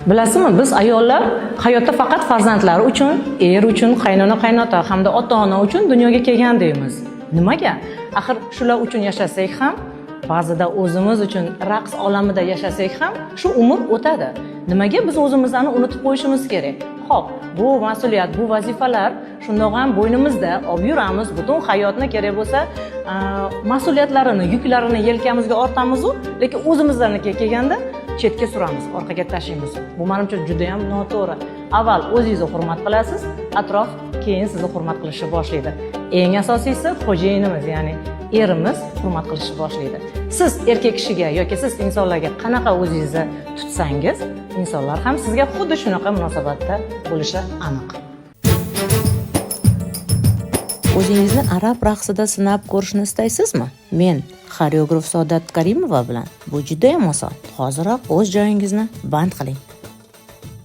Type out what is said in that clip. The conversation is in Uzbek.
Bilasizmi, biz ayollar hayotda faqat farzandlari uchun, er uchun, qaynona-qaynota hamda ota-ona uchun dunyoga kelgan deymiz. Nimaga? Axir shular uchun yashasak ham, ba'zida o'zimiz uchun raqs olamida yashasak ham, shu umr o'tadi. Nimaga biz o'zimizni unutib qo'yishimiz kerak? Xo'p, bu mas'uliyat, bu vazifalar shundoq ham bo'ynimizda olib yuramiz. Butun hayotni kerak bo'lsa, mas'uliyatlarini, yuklarini yelkamizga ortamiz-ku, lekin o'zimizlarnikiga kelganda chetga suramiz, orqaga tashlaymiz. Bu menimcha juda ham noto'g'ri. Avval o'zingizni hurmat qilasiz, atrof keyin sizni hurmat qilishni boshlaydi. Eng asosiysi xo'jayinimiz, ya'ni erimiz hurmat qilishni boshlaydi. Siz erkak kishiga yoki siz insonlarga qanaqa o'zingizni tutsangiz, insonlar ham sizga xuddi shunaqa munosabatda bo'lishi aniq. O'zingizni arab raqsida sinab ko'rishni istaysizmi? Men xoreograf Saodat Karimova bilan bu juda ham oson. Hoziroq o'z joyingizni band qiling.